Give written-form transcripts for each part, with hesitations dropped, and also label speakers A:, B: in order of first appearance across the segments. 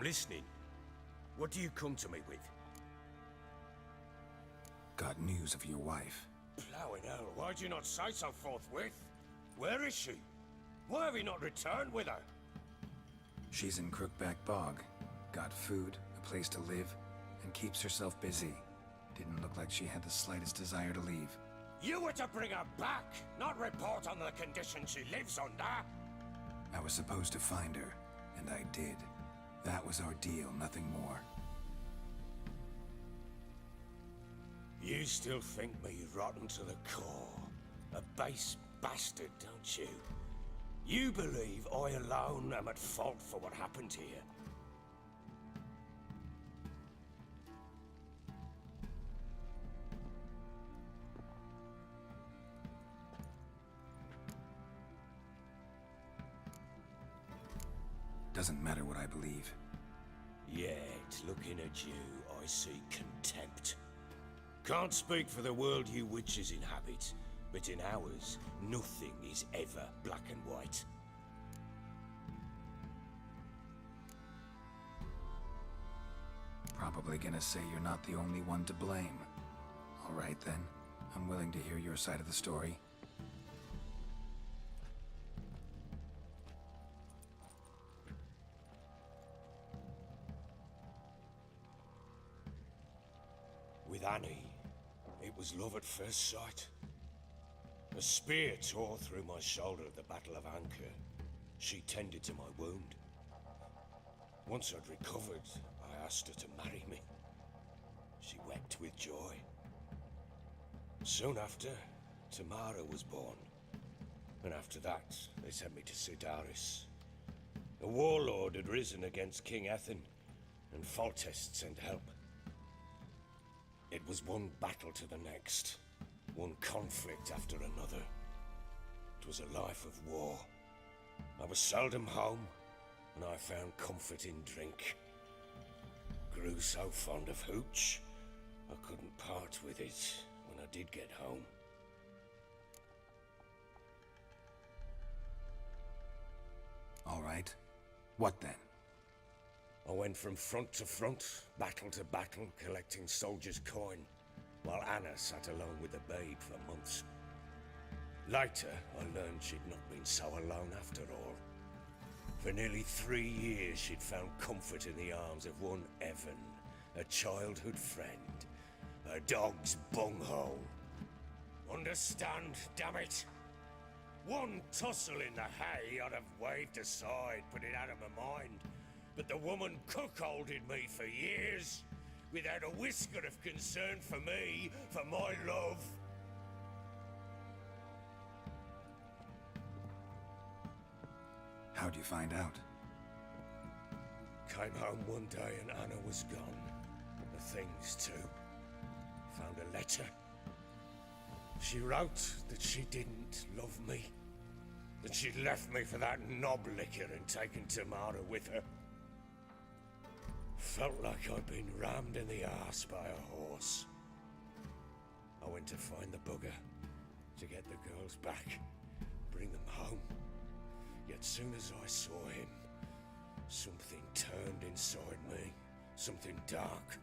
A: listening. What do you come to me with?
B: Got news of your wife.
A: Plowing hell, why'd you not say so forthwith? Where is she? Why have you not returned with her?
B: She's in Crookback Bog. Got food, a place to live, and keeps herself busy. Didn't look like she had the slightest desire to leave.
A: You were to bring her back, not report on the condition she lives under.
B: I was supposed to find her, and I did. That was our deal, nothing more.
A: You still think me rotten to the core. A base bastard, don't you? You believe I alone am at fault for what happened here.
B: Doesn't matter what I believe.
A: Yet, looking at you, I see contempt. Can't speak for the world you witches inhabit, but in ours, nothing is ever black and white.
B: Probably gonna say you're not the only one to blame. All right then, I'm willing to hear your side of the story.
A: With Annie, it was love at first sight. A spear tore through my shoulder at the Battle of Anchor. She tended to my wound. Once I'd recovered, I asked her to marry me. She wept with joy. Soon after, Tamara was born. And after that, they sent me to Sidaris. A warlord had risen against King Ethan, and Foltest sent help. It was one battle to the next, one conflict after another. It was a life of war. I was seldom home, and I found comfort in drink. Grew so fond of hooch, I couldn't part with it when I did get home.
B: All right. What then?
A: I went from front to front, battle to battle, collecting soldiers' coin, while Anna sat alone with the babe for months. Later, I learned she'd not been so alone after all. For nearly 3 years, she'd found comfort in the arms of one Evan, a childhood friend, a dog's bunghole. Understand, damn it? One tussle in the hay I'd have waved aside, put it out of my mind. But the woman cuckolded me for years, without a whisker of concern for me, for my love.
B: How'd you find out?
A: Came home one day and Anna was gone. The things too. Found a letter. She wrote that she didn't love me. That she'd left me for that knob licker and taken Tamara with her. Felt like I'd been rammed in the arse by a horse. I went to find the bugger, to get the girls back, bring them home. Yet soon as I saw him, something turned inside me, something dark.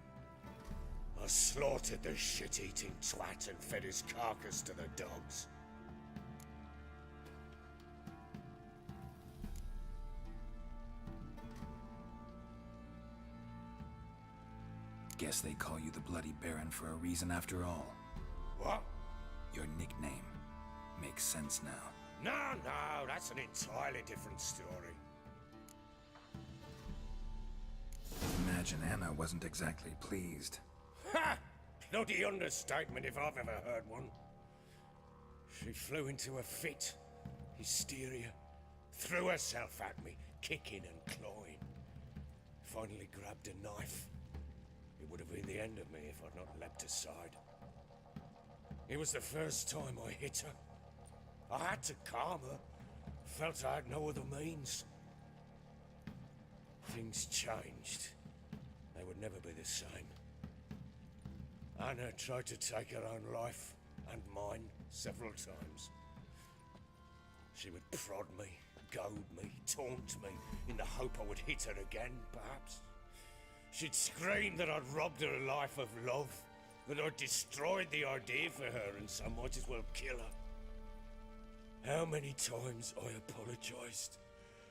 A: I slaughtered the shit-eating twat and fed his carcass to the dogs.
B: Guess they call you the Bloody Baron for a reason after all.
A: What?
B: Your nickname. Makes sense now.
A: No, that's an entirely different story.
B: Imagine Anna wasn't exactly pleased.
A: Ha! Bloody understatement if I've ever heard one. She flew into a fit. Hysteria. Threw herself at me, kicking and clawing. Finally grabbed a knife. It would have been the end of me if I'd not leapt aside. It was the first time I hit her. I had to calm her. Felt I had no other means. Things changed. They would never be the same. Anna tried to take her own life, and mine, several times. She would prod me, goad me, taunt me, in the hope I would hit her again, perhaps. She'd scream that I'd robbed her life of love, that I'd destroyed the idea for her and so might as well kill her. How many times I apologized.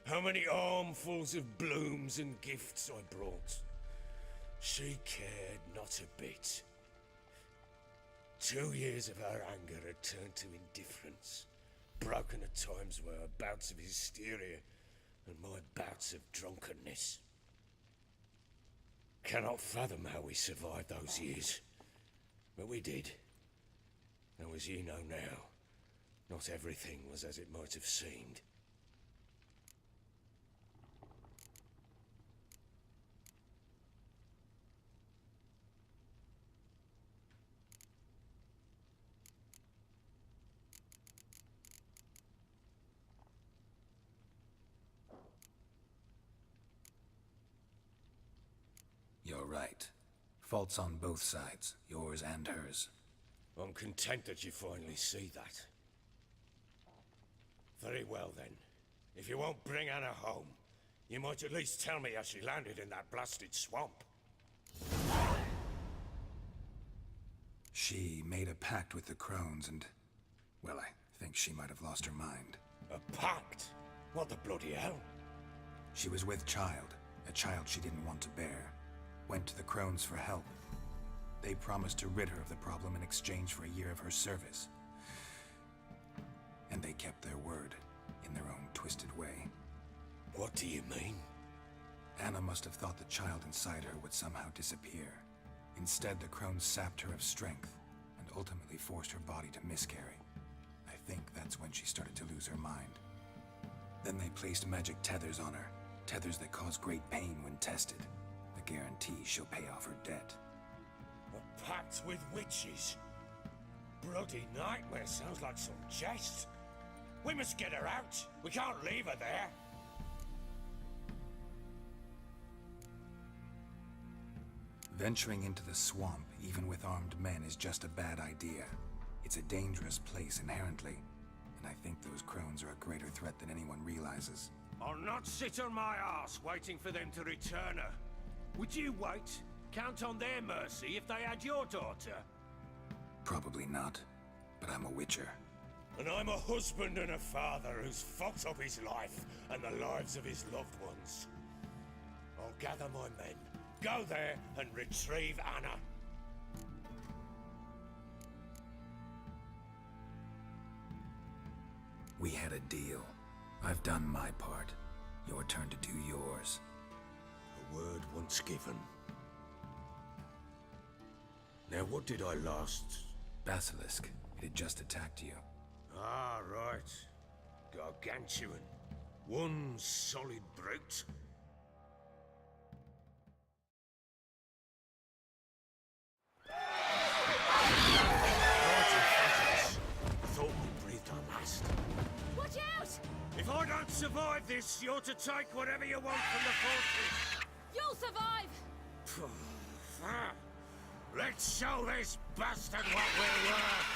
A: How many armfuls of blooms and gifts I brought. She cared not a bit. 2 years of her anger had turned to indifference, broken at times by her bouts of hysteria and my bouts of drunkenness. Cannot fathom how we survived those years, but we did. Though as you know now, not everything was as it might have seemed.
B: You're right. Faults on both sides, yours and hers.
A: I'm content that you finally see that. Very well then. If you won't bring Anna home, you might at least tell me how she landed in that blasted swamp.
B: She made a pact with the crones and... well, I think she might have lost her mind.
A: A pact? What the bloody hell?
B: She was with child, a child she didn't want to bear. Went to the crones for help. They promised to rid her of the problem in exchange for a year of her service. And they kept their word, in their own twisted way.
A: What do you mean?
B: Anna must have thought the child inside her would somehow disappear. Instead, the crones sapped her of strength, and ultimately forced her body to miscarry. I think that's when she started to lose her mind. Then they placed magic tethers on her, tethers that cause great pain when tested. The guarantee she'll pay off her debt.
A: A pact with witches? Bloody nightmare, sounds like some jest. We must get her out. We can't leave her there.
B: Venturing into the swamp, even with armed men, is just a bad idea. It's a dangerous place inherently, and I think those crones are a greater threat than anyone realizes.
A: I'll not sit on my ass waiting for them to return her. Would you wait? Count on their mercy if they had your daughter?
B: Probably not, but I'm a witcher.
A: And I'm a husband and a father who's fucked up his life and the lives of his loved ones. I'll gather my men, go there and retrieve Anna.
B: We had a deal. I've done my part. Your turn to do yours.
A: A word once given. Now what did I last...
B: Basilisk. It had just attacked you.
A: Ah, right. Gargantuan. One solid brute. Thought we breathed our last.
C: Watch out!
A: If I don't survive this, you're to take whatever you want from the fortress.
C: You'll survive!
A: Let's show this bastard what we're worth.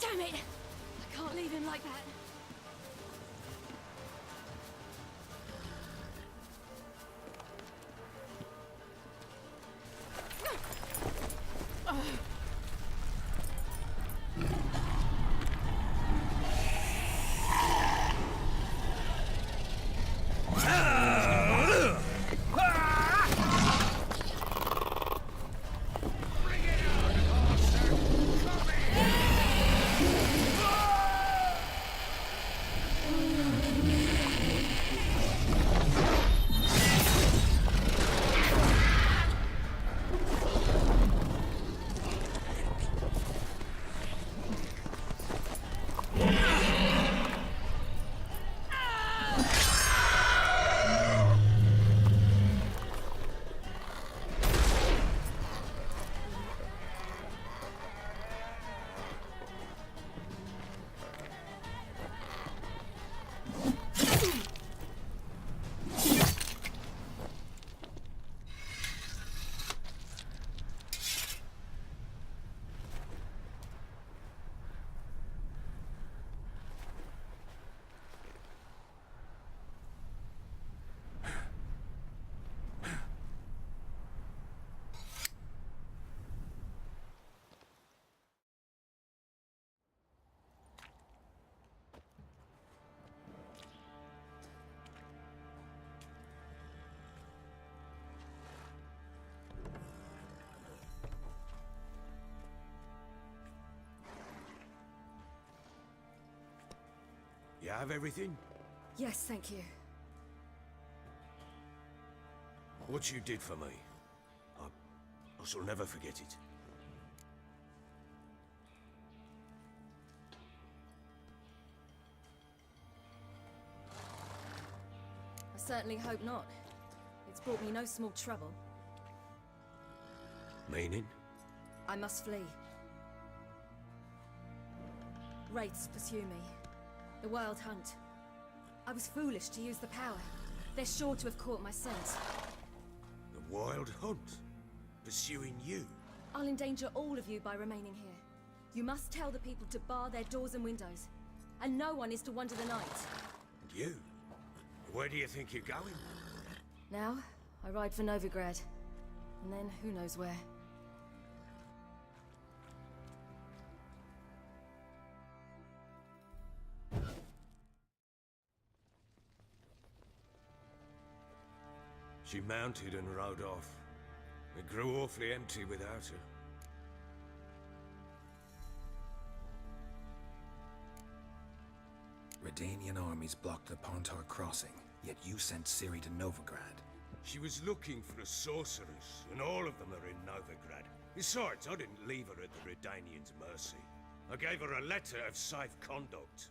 C: Damn it! I can't leave him like that.
A: have everything?
C: Yes, thank you.
A: What you did for me, I shall never forget it.
C: I certainly hope not. It's brought me no small trouble.
A: Meaning?
C: I must flee. Wraiths pursue me. The Wild Hunt. I was foolish to use the power. They're sure to have caught my scent.
A: The Wild Hunt? Pursuing you?
C: I'll endanger all of you by remaining here. You must tell the people to bar their doors and windows. And no one is to wander the night.
A: And you? Where do you think you're going?
C: Now, I ride for Novigrad. And then, who knows where.
A: She mounted and rode off. It grew awfully empty without her.
B: Redanian armies blocked the Pontar crossing, yet you sent Ciri to Novigrad.
A: She was looking for a sorceress, and all of them are in Novigrad. Besides, I didn't leave her at the Redanians' mercy. I gave her a letter of safe conduct.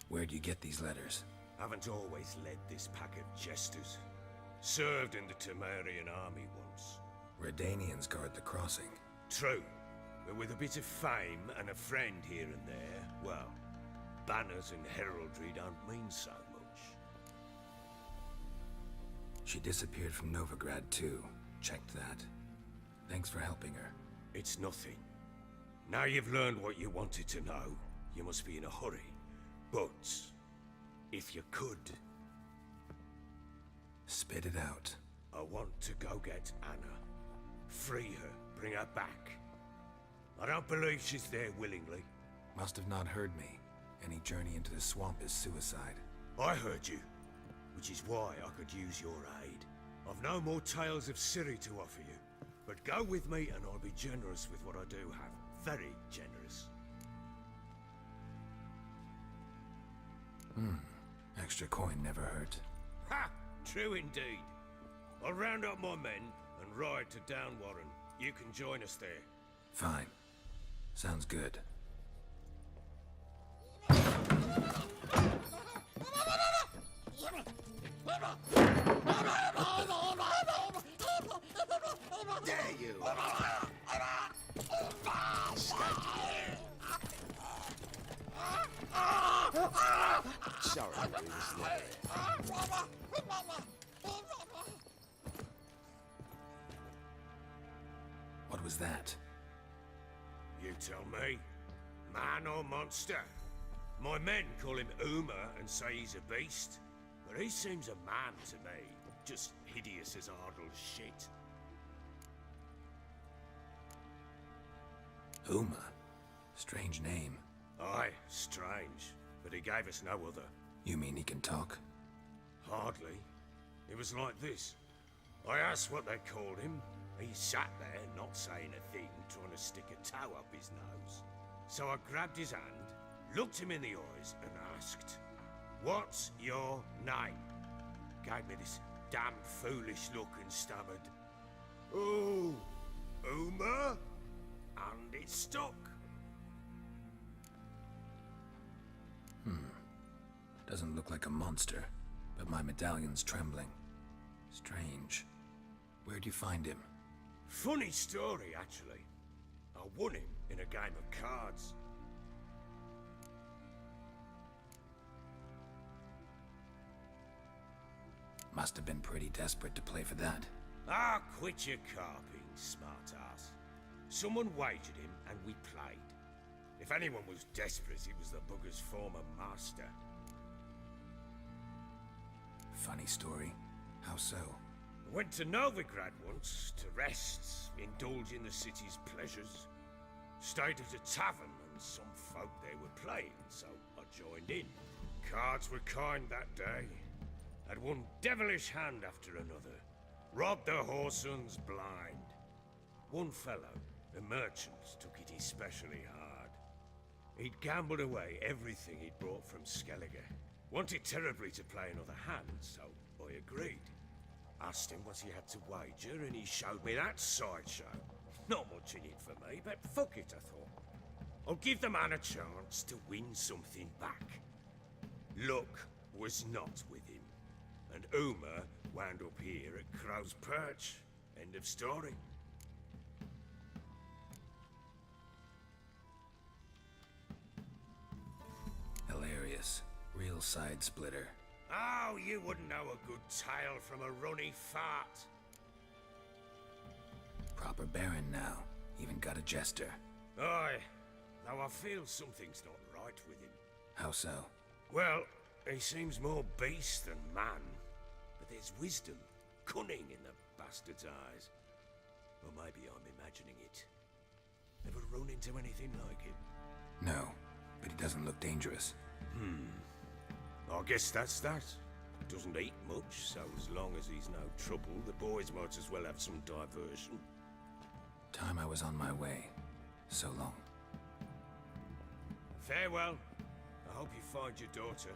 B: Where'd you get these letters?
A: Haven't always led this pack of jesters. Served in the Temerian army once.
B: Redanians guard the crossing.
A: True, but with a bit of fame and a friend here and there, well, banners and heraldry don't mean so much.
B: She disappeared from Novigrad too. Checked that. Thanks for helping her.
A: It's nothing. Now you've learned what you wanted to know, you must be in a hurry. But, if you could,
B: spit it out.
A: I want to go get Anna. Free her, bring her back. I don't believe she's there willingly.
B: Must have not heard me. Any journey into the swamp is suicide.
A: I heard you, which is why I could use your aid. I've no more tales of Ciri to offer you, but go with me and I'll be generous with what I do have. Very generous.
B: Extra coin never hurt.
A: Ha! True indeed. I'll round up my men and ride to Downwarren. You can join us there.
B: Fine. Sounds good.
A: There you Sorry, we was there.
B: What was that?
A: You tell me. Man or monster? My men call him Uma and say he's a beast. But he seems a man to me. Just hideous as Ardle's shit.
B: Uma? Strange name.
A: Aye, strange. But he gave us no other.
B: You mean he can talk?
A: Hardly. It was like this. I asked what they called him. He sat there, not saying a thing, trying to stick a toe up his nose. So I grabbed his hand, looked him in the eyes, and asked, "What's your name?" Gave me this damn foolish look and stammered, "Oh, Uma?" And it stuck.
B: Doesn't look like a monster, but my medallion's trembling. Strange. Where'd you find him?
A: Funny story, actually. I won him in a game of cards.
B: Must have been pretty desperate to play for that.
A: Ah, quit your carping, smartass. Someone wagered him, and we played. If anyone was desperate, it was the bugger's former master.
B: Funny story. How so?
A: Went to Novigrad once, to rest, indulge in the city's pleasures. Stayed at a tavern, and some folk there were playing, so I joined in. Cards were kind that day. Had one devilish hand after another. Robbed the whoreson blind. One fellow, a merchant, took it especially hard. He'd gambled away everything he'd brought from Skellige. Wanted terribly to play another hand, so I agreed. Asked him what he had to wager, and he showed me that sideshow. Not much in it for me, but fuck it, I thought. I'll give the man a chance to win something back. Luck was not with him, and Uma wound up here at Crow's Perch. End of story.
B: Hilarious. Real side splitter.
A: Oh, you wouldn't know a good tale from a runny fart.
B: Proper baron now. Even got a jester.
A: Aye, though I feel something's not right with him.
B: How so?
A: Well, he seems more beast than man. But there's wisdom, cunning in the bastard's eyes. Or maybe I'm imagining it. Ever run into anything like him?
B: No, but he doesn't look dangerous.
A: I guess that's that. Doesn't eat much, so as long as he's no trouble, the boys might as well have some diversion.
B: Time I was on my way. So long.
A: Farewell. I hope you find your daughter.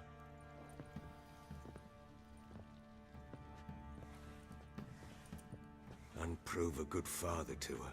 A: And prove a good father to her.